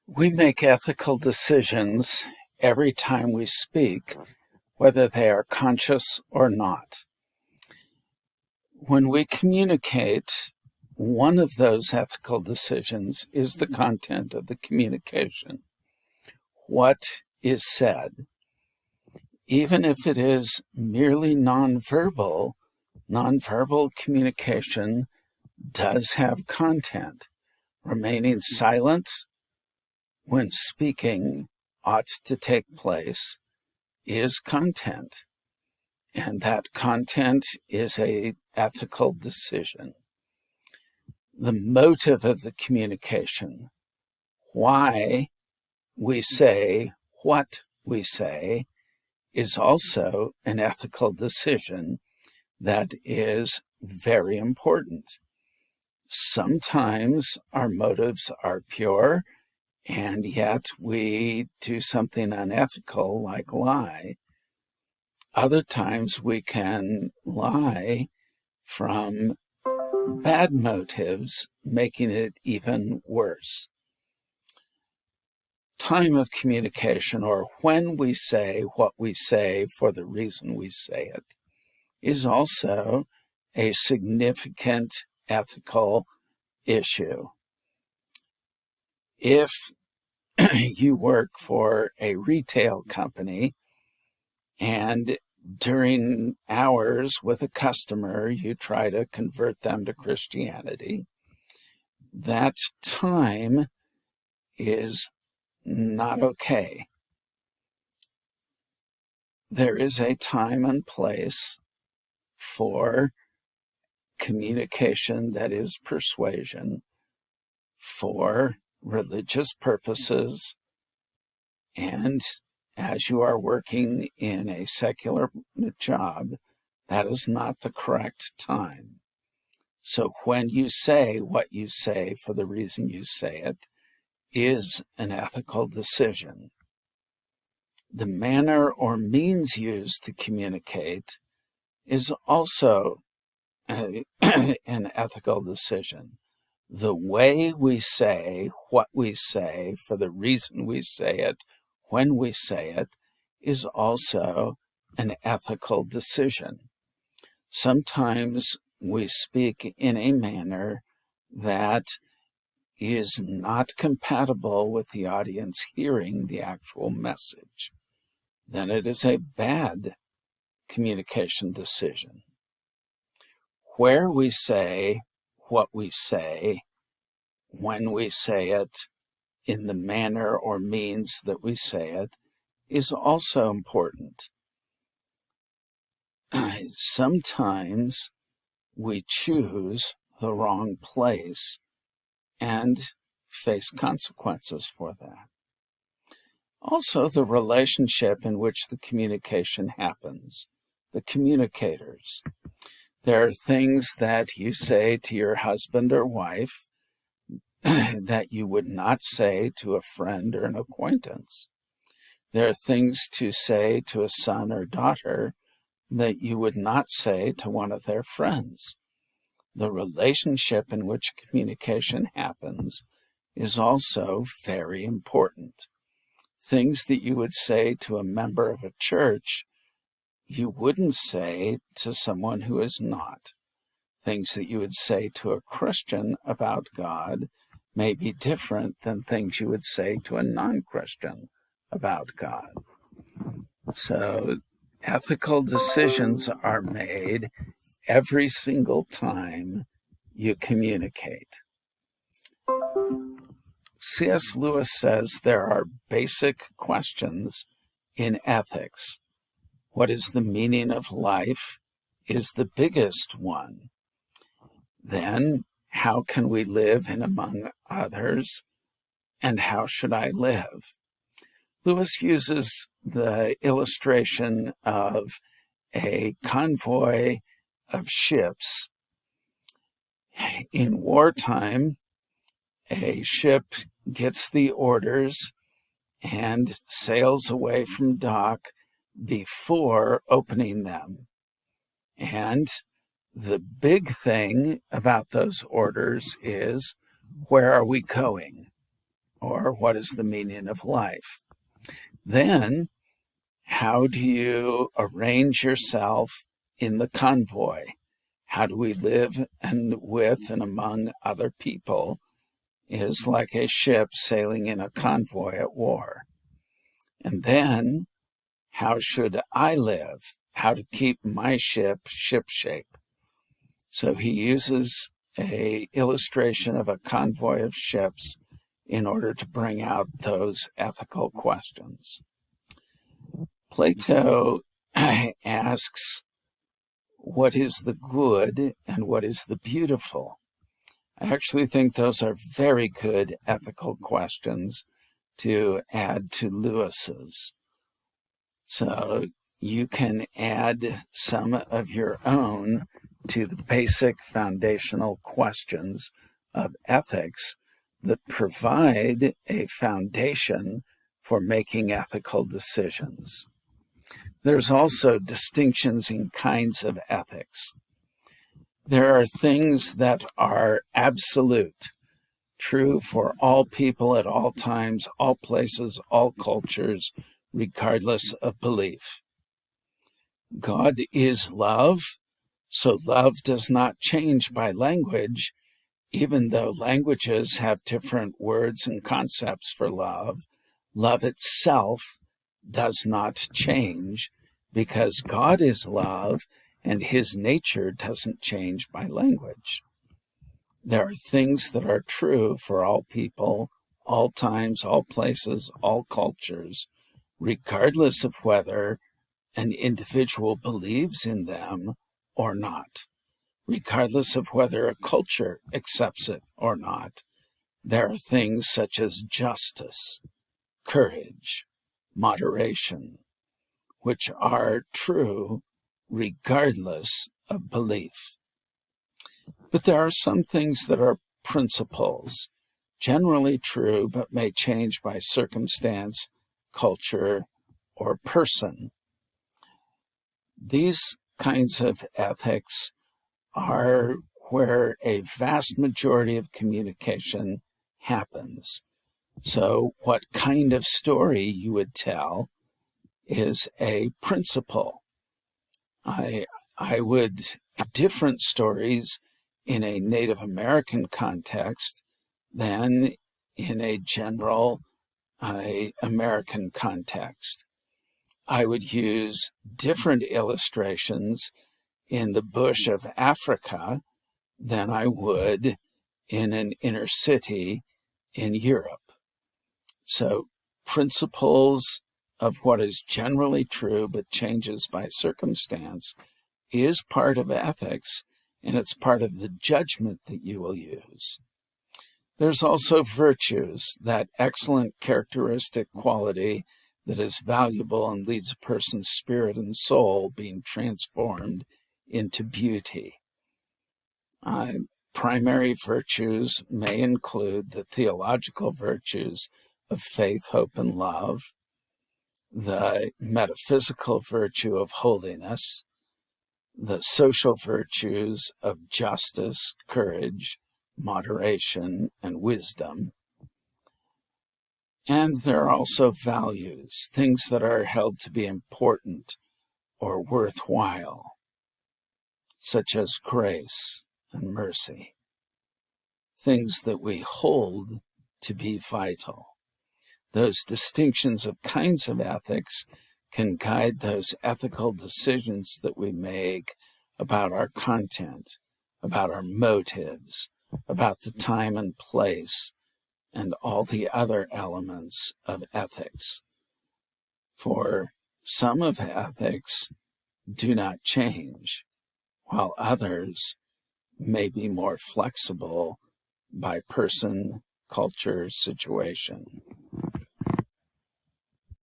We make ethical decisions every time we speak, whether they are conscious or not. When we communicate, one of those ethical decisions is the content of the communication. What is said? Even if it is merely nonverbal communication does have content. Remaining silent when speaking ought to take place is content, and that content is an ethical decision. The motive of the communication, why we say what we say, is also an ethical decision that is very important. Sometimes our motives are pure, and yet we do something unethical like lie. Other times we can lie from bad motives, making it even worse. Time of communication, or when we say what we say for the reason we say it, is also a significant ethical issue. If you work for a retail company and during hours with a customer you try to convert them to Christianity, that time is not okay. There is a time and place for communication that is persuasion for religious purposes, and as you are working in a secular job, that is not the correct time. So when you say what you say for the reason you say it is an ethical decision. The manner or means used to communicate is also an ethical decision. The way we say what we say for the reason we say it, when we say it, is also an ethical decision. Sometimes we speak in a manner that is not compatible with the audience hearing the actual message. Then it is a bad communication decision. Where we say what we say, when we say it, in the manner or means that we say it, is also important. Sometimes we choose the wrong place and face consequences for that. Also, the relationship in which the communication happens, the communicators. There are things that you say to your husband or wife that you would not say to a friend or an acquaintance. There are things to say to a son or daughter that you would not say to one of their friends. The relationship in which communication happens is also very important. Things that you would say to a member of a church, you wouldn't say to someone who is not. Things that you would say to a Christian about God may be different than things you would say to a non-Christian about God. So ethical decisions are made every single time you communicate. C.S. Lewis says there are basic questions in ethics. What is the meaning of life is the biggest one. Then, how can we live in among others, and how should I live? Lewis uses the illustration of a convoy of ships. In wartime, a ship gets the orders and sails away from dock before opening them. And the big thing about those orders is where are we going? Or what is the meaning of life? Then, how do you arrange yourself in the convoy? How do we live and with and among other people is like a ship sailing in a convoy at war. And then, how should I live? How to keep my ship shipshape? So he uses an illustration of a convoy of ships in order to bring out those ethical questions. Plato asks, what is the good and what is the beautiful? I actually think those are very good ethical questions to add to Lewis's. So you can add some of your own to the basic foundational questions of ethics that provide a foundation for making ethical decisions. There's also distinctions in kinds of ethics. There are things that are absolute, true for all people at all times, all places, all cultures, regardless of belief. God is love, so love does not change by language, even though languages have different words and concepts for love. Love itself does not change because God is love and his nature doesn't change by language. There are things that are true for all people, all times, all places, all cultures, regardless of whether an individual believes in them or not, regardless of whether a culture accepts it or not. There are things such as justice, courage, moderation, which are true regardless of belief. But there are some things that are principles, generally true, but may change by circumstance, culture, or person. These kinds of ethics are where a vast majority of communication happens. So what kind of story you would tell is a principle. I would have different stories in a Native American context than in a general American context. I would use different illustrations in the bush of Africa than I would in an inner city in Europe. So principles of what is generally true but changes by circumstance is part of ethics, and it's part of the judgment that you will use. There's also virtues, that excellent characteristic quality that is valuable and leads a person's spirit and soul being transformed into beauty. Primary virtues may include the theological virtues of faith, hope, and love, the metaphysical virtue of holiness, the social virtues of justice, courage, moderation, and wisdom. And there are also values, things that are held to be important or worthwhile, such as grace and mercy, things that we hold to be vital. Those distinctions of kinds of ethics can guide those ethical decisions that we make about our content, about our motives, about the time and place, and all the other elements of ethics. For some of ethics do not change, while others may be more flexible by person, culture, situation.